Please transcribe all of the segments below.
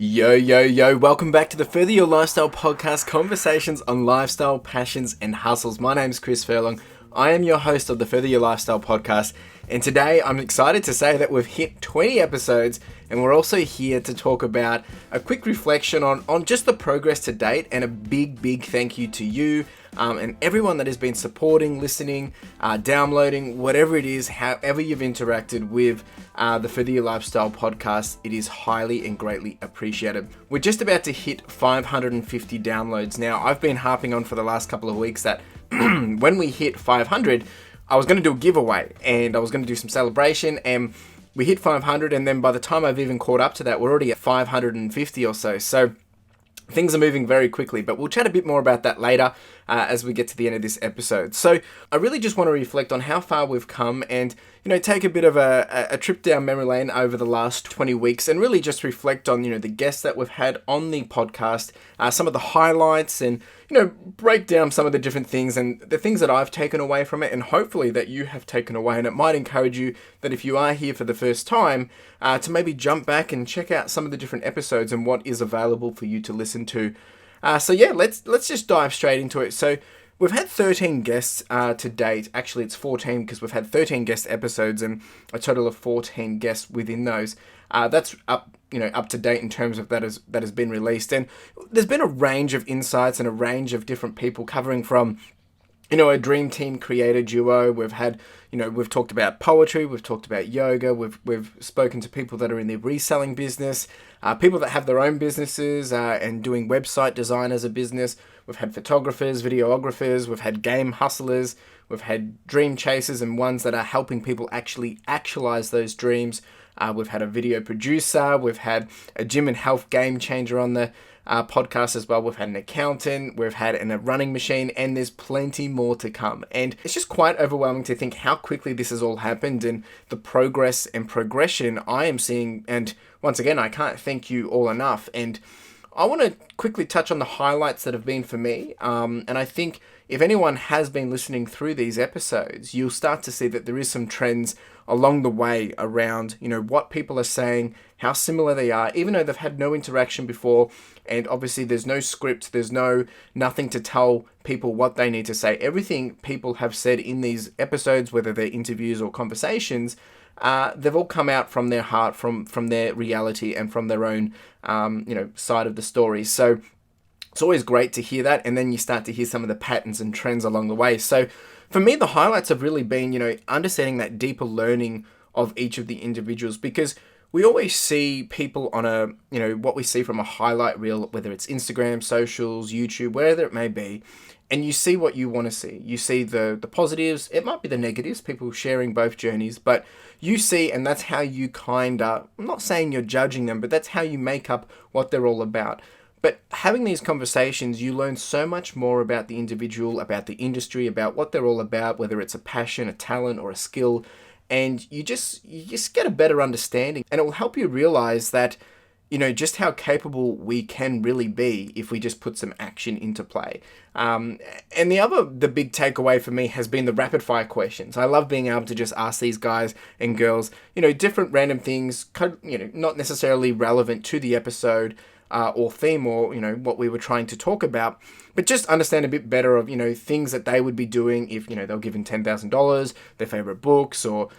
Yo, welcome back to the Further Your Lifestyle podcast, conversations on lifestyle, passions, and hustles. My name is Chris Furlong. I am your host of the Further Your Lifestyle podcast, and today I'm excited to say that we've hit 20 episodes, and we're also here to talk about a quick reflection on just the progress to date, and a big thank you to you and everyone that has been supporting, listening, downloading, whatever it is, however you've interacted with the Further Your Lifestyle podcast. It is highly and greatly appreciated. We're just about to hit 550 downloads now. I've been harping on for the last couple of weeks that when we hit 500, I was going to do a giveaway and I was going to do some celebration, and we hit 500, and then by the time I've even caught up to that, we're already at 550 or so. So things are moving very quickly, but we'll chat a bit more about that later as we get to the end of this episode. So I really just want to reflect on how far we've come and, take a bit of a trip down memory lane over the last 20 weeks and really just reflect on, the guests that we've had on the podcast, some of the highlights, and, break down some of the different things and the things that I've taken away from it, and hopefully that you have taken away. And it might encourage you that if you are here for the first time, to maybe jump back and check out some of the different episodes and what is available for you to listen to. Let's just dive straight into it. So we've had 13 guests to date. Actually, it's 14 because we've had 13 guest episodes and a total of 14 guests within those. That's up to date in terms of that has been released. And there's been a range of insights and a range of different people covering from, a dream team creator duo. We've had, we've talked about poetry, we've talked about yoga, we've spoken to people that are in the reselling business, people that have their own businesses and doing website design as a business. We've had photographers, videographers, we've had game hustlers, we've had dream chasers and ones that are helping people actually actualize those dreams. We've had a video producer, we've had a gym and health game changer on the podcast as well. We've had an accountant, we've had a running machine, and there's plenty more to come. And it's just quite overwhelming to think how quickly this has all happened and the progress and progression I am seeing. And once again, I can't thank you all enough. And I want to quickly touch on the highlights that have been for me. And I think if anyone has been listening through these episodes, you'll start to see that there is some trends along the way around, what people are saying, how similar they are, even though they've had no interaction before. And obviously there's no script, there's nothing to tell people what they need to say. Everything people have said in these episodes, whether they're interviews or conversations, they've all come out from their heart, from their reality, and from their own, side of the story. So it's always great to hear that. And then you start to hear some of the patterns and trends along the way. So for me, the highlights have really been, understanding that deeper learning of each of the individuals, because we always see people on what we see from a highlight reel, whether it's Instagram, socials, YouTube, wherever it may be, and you see what you want to see. You see the positives, it might be the negatives, people sharing both journeys, but you see, and that's how you I'm not saying you're judging them, but that's how you make up what they're all about. But having these conversations, you learn so much more about the individual, about the industry, about what they're all about, whether it's a passion, a talent, or a skill. And you just get a better understanding. And it will help you realize that, just how capable we can really be if we just put some action into play. And the big takeaway for me has been the rapid fire questions. I love being able to just ask these guys and girls, different random things, not necessarily relevant to the episode, or theme, or what we were trying to talk about, but just understand a bit better of things that they would be doing if they were given $10,000, their favorite books, or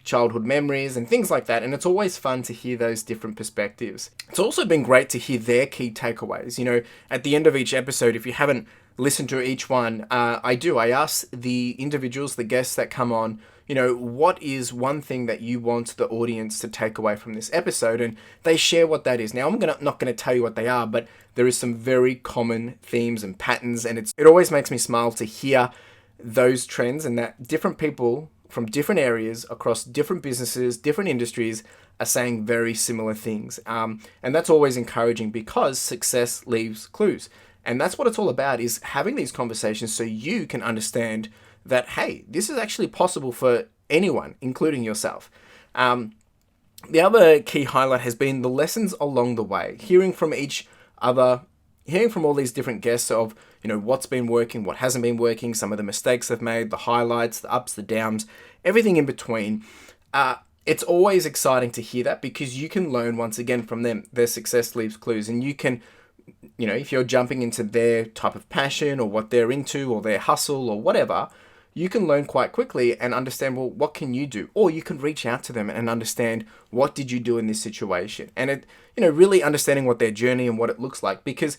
childhood memories and things like that. And it's always fun to hear those different perspectives. It's also been great to hear their key takeaways. At the end of each episode, if you haven't listened to each one, I ask the individuals, the guests that come on, what is one thing that you want the audience to take away from this episode? And they share what that is. Now, I'm not going to tell you what they are, but there is some very common themes and patterns, and it always makes me smile to hear those trends, and that different people from different areas across different businesses, different industries are saying very similar things. And that's always encouraging because success leaves clues. And that's what it's all about, is having these conversations so you can understand that, hey, this is actually possible for anyone, including yourself. The other key highlight has been the lessons along the way, hearing from all these different guests of, what's been working, what hasn't been working, some of the mistakes they've made, the highlights, the ups, the downs, everything in between. it's always exciting to hear that because you can learn once again from them. Their success leaves clues, and you can, if you're jumping into their type of passion or what they're into or their hustle or whatever, you can learn quite quickly and understand, well, what can you do? Or you can reach out to them and understand, what did you do in this situation? And it, really understanding what their journey and what it looks like, because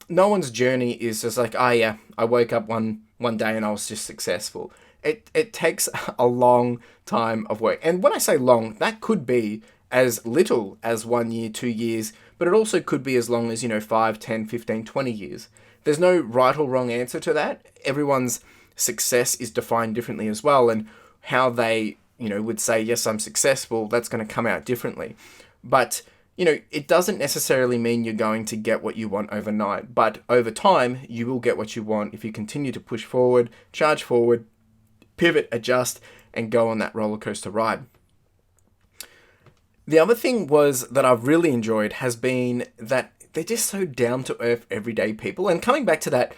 no one's journey is just like, oh yeah, I woke up one day and I was just successful. It takes a long time of work. And when I say long, that could be as little as 1 year, 2 years, but it also could be as long as, 5, 10, 15, 20 years. There's no right or wrong answer to that. Everyone's success is defined differently as well. And how they, would say, yes, I'm successful, that's going to come out differently. But, it doesn't necessarily mean you're going to get what you want overnight. But over time, you will get what you want if you continue to push forward, charge forward, pivot, adjust, and go on that roller coaster ride. The other thing was that I've really enjoyed has been that they're just so down to earth, everyday people. And coming back to that,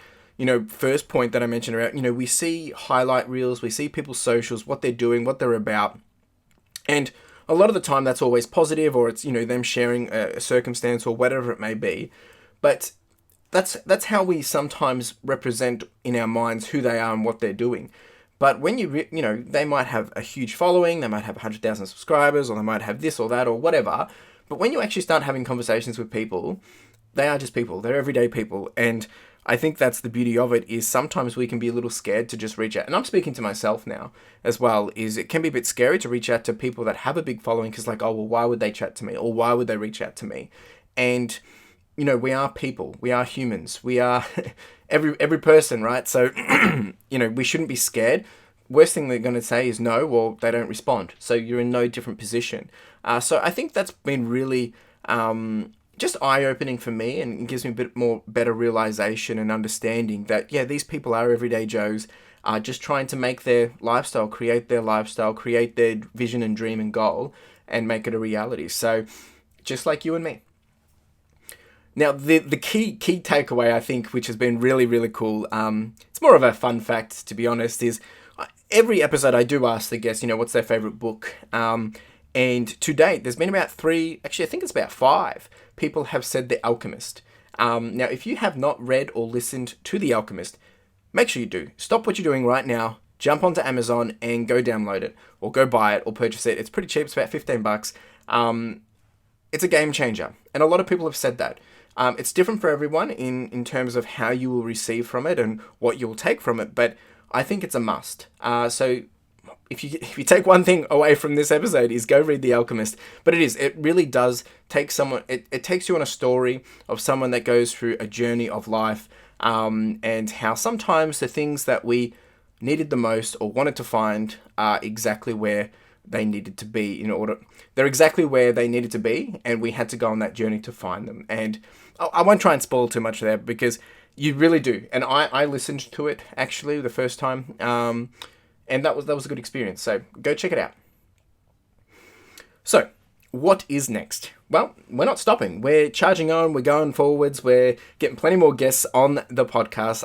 first point that I mentioned about, we see highlight reels, we see people's socials, what they're doing, what they're about. And a lot of the time that's always positive, or it's, them sharing a circumstance or whatever it may be. But that's how we sometimes represent in our minds who they are and what they're doing. But when they might have a huge following, they might have 100,000 subscribers, or they might have this or that or whatever. But when you actually start having conversations with people, they are just people. They're everyday people. And I think that's the beauty of it, is sometimes we can be a little scared to just reach out. And I'm speaking to myself now as well, is it can be a bit scary to reach out to people that have a big following, because like, oh, well, why would they chat to me? Or why would they reach out to me? And we are people, we are humans, we are every person, right? So, we shouldn't be scared. Worst thing they're going to say is no, or they don't respond. So you're in no different position. So I think that's been really just eye-opening for me, and it gives me a bit more better realization and understanding that, yeah, these people are everyday Joes, just trying to make their lifestyle, create their vision and dream and goal, and make it a reality. So just like you and me. Now, the key takeaway, I think, which has been really, really cool, it's more of a fun fact, to be honest, is every episode I do ask the guests, what's their favorite book. And to date, there's been about 3, actually, I think it's about 5 people have said The Alchemist. Now, if you have not read or listened to The Alchemist, make sure you do. Stop what you're doing right now, jump onto Amazon and go download it, or go buy it, or purchase it. It's pretty cheap. It's about $15. It's a game changer. And a lot of people have said that. It's different for everyone in terms of how you will receive from it and what you'll take from it, but I think it's a must. So if you take one thing away from this episode, is go read The Alchemist. But it really does take someone, it takes you on a story of someone that goes through a journey of life, and how sometimes the things that we needed the most or wanted to find are exactly where they needed to be they're exactly where they needed to be, and we had to go on that journey to find them. And I won't try and spoil too much there, because you really do. And I listened to it actually the first time, and that was a good experience. So go check it out. So what is next? Well, we're not stopping. We're charging on. We're going forwards. We're getting plenty more guests on the podcast.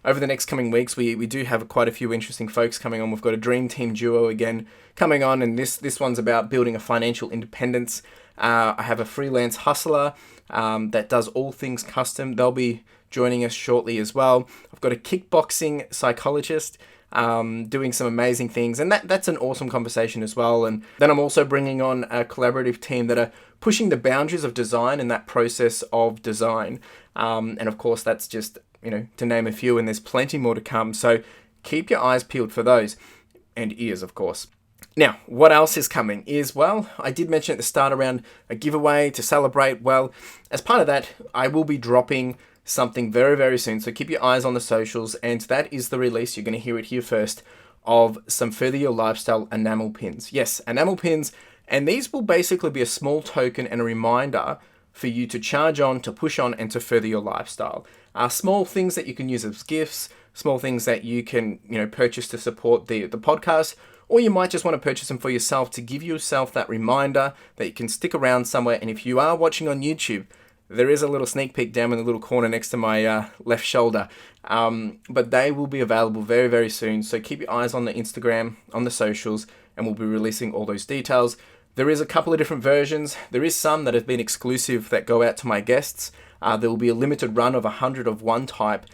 Over the next coming weeks, we do have quite a few interesting folks coming on. We've got a dream team duo again coming on, and this one's about building a financial independence. I have a freelance hustler that does all things custom. They'll be joining us shortly as well. I've got a kickboxing psychologist doing some amazing things, and that's an awesome conversation as well. And then I'm also bringing on a collaborative team that are pushing the boundaries of design and that process of design. And of course, that's just, to name a few, and there's plenty more to come. So keep your eyes peeled for those, and ears, of course. Now, what else is coming is, well, I did mention at the start around a giveaway to celebrate. Well, as part of that, I will be dropping something very, very soon. So keep your eyes on the socials, and that is the release. You're going to hear it here first, of some Further Your Lifestyle enamel pins. Yes, enamel pins. And these will basically be a small token and a reminder for you to charge on, to push on, and to further your lifestyle. Small things that you can use as gifts, small things that you can, purchase to support the podcast, or you might just want to purchase them for yourself to give yourself that reminder that you can stick around somewhere. And if you are watching on YouTube, there is a little sneak peek down in the little corner next to my left shoulder. But they will be available very, very soon. So keep your eyes on the Instagram, on the socials, and we'll be releasing all those details. There is a couple of different versions. There is some that have been exclusive that go out to my guests. There will be a limited run of 100 of one type,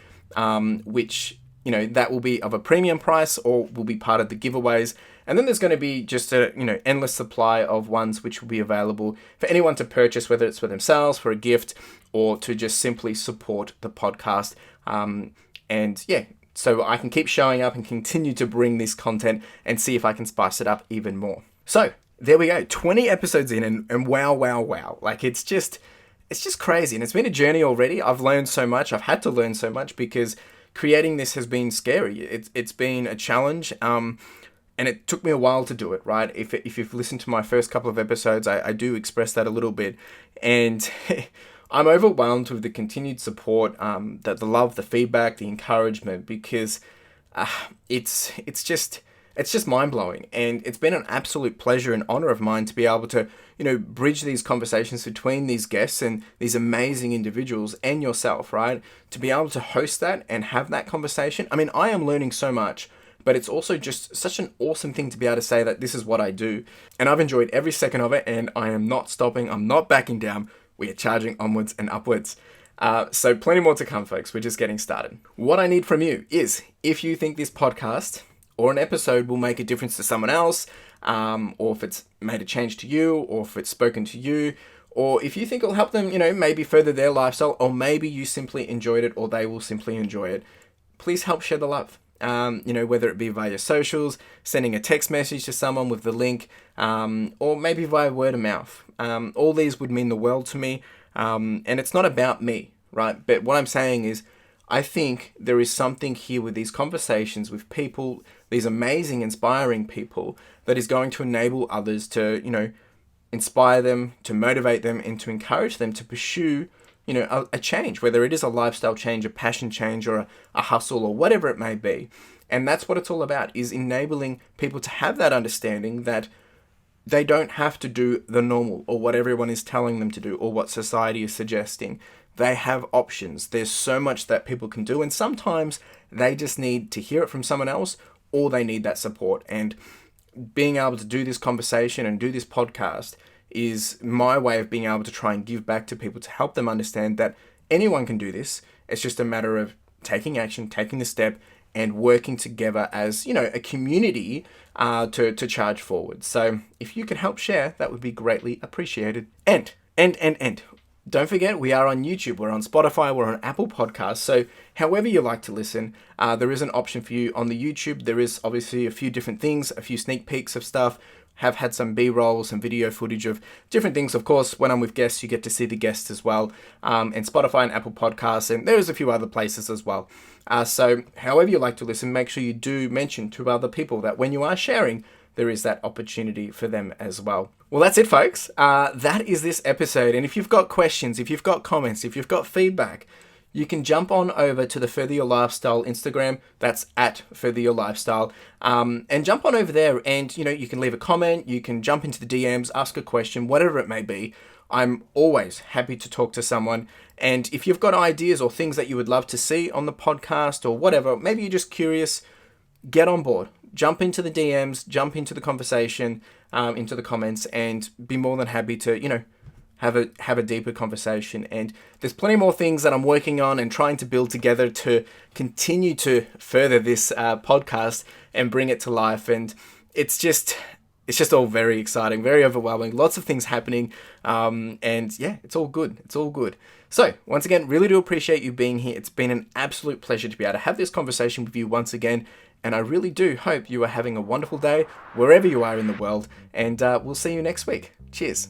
which, that will be of a premium price or will be part of the giveaways. And then there's going to be just a, endless supply of ones which will be available for anyone to purchase, whether it's for themselves, for a gift, or to just simply support the podcast. So I can keep showing up and continue to bring this content and see if I can spice it up even more. So there we go, 20 episodes in, and wow. Like, it's just crazy. And it's been a journey already. I've learned so much. I've had to learn so much because creating this has been scary. It's been a challenge. And it took me a while to do it, right? If you've listened to my first couple of episodes, I do express that a little bit. And I'm overwhelmed with the continued support, the love, the feedback, the encouragement, because it's just mind-blowing. And it's been an absolute pleasure and honor of mine to be able to, bridge these conversations between these guests and these amazing individuals and yourself, right? To be able to host that and have that conversation. I mean, I am learning so much, but it's also just such an awesome thing to be able to say that this is what I do. And I've enjoyed every second of it, and I am not stopping. I'm not backing down. We are charging onwards and upwards. So plenty more to come, folks. We're just getting started. What I need from you is, if you think this podcast or an episode will make a difference to someone else, or if it's made a change to you, or if it's spoken to you, or if you think it'll help them, maybe further their lifestyle, or maybe you simply enjoyed it, or they will simply enjoy it, please help share the love. Whether it be via socials, sending a text message to someone with the link, or maybe via word of mouth. All these would mean the world to me. And it's not about me, right? But what I'm saying is, I think there is something here with these conversations with people, these amazing, inspiring people, that is going to enable others to, inspire them, to motivate them, and to encourage them to pursue a change, whether it is a lifestyle change, a passion change, or a hustle, or whatever it may be. And that's what it's all about, is enabling people to have that understanding that they don't have to do the normal, or what everyone is telling them to do, or what society is suggesting. They have options. There's so much that people can do, and sometimes they just need to hear it from someone else, or they need that support. And being able to do this conversation and do this podcast is my way of being able to try and give back to people, to help them understand that anyone can do this. It's just a matter of taking action, taking the step, and working together as, a community to charge forward. So if you can help share, that would be greatly appreciated. And don't forget, we are on YouTube, we're on Spotify, we're on Apple Podcasts. So however you like to listen, there is an option for you on the YouTube. There is obviously a few different things, a few sneak peeks of stuff. Have had some B-roll, some video footage of different things. Of course, when I'm with guests, you get to see the guests as well. And Spotify and Apple Podcasts, and there's a few other places as well. So however you like to listen, make sure you do mention to other people that when you are sharing, there is that opportunity for them as well. Well, that's it, folks. That is this episode. And if you've got questions, if you've got comments, if you've got feedback, you can jump on over to the Further Your Lifestyle Instagram. That's at Further Your Lifestyle. And jump on over there and, you can leave a comment. You can jump into the DMs, ask a question, whatever it may be. I'm always happy to talk to someone. And if you've got ideas or things that you would love to see on the podcast or whatever, maybe you're just curious, get on board. Jump into the DMs, jump into the conversation, into the comments, and be more than happy to, have a deeper conversation. And there's plenty more things that I'm working on and trying to build together to continue to further this podcast and bring it to life. And it's just all very exciting, very overwhelming, lots of things happening. And yeah, it's all good. It's all good. So once again, really do appreciate you being here. It's been an absolute pleasure to be able to have this conversation with you once again. And I really do hope you are having a wonderful day wherever you are in the world. And we'll see you next week. Cheers.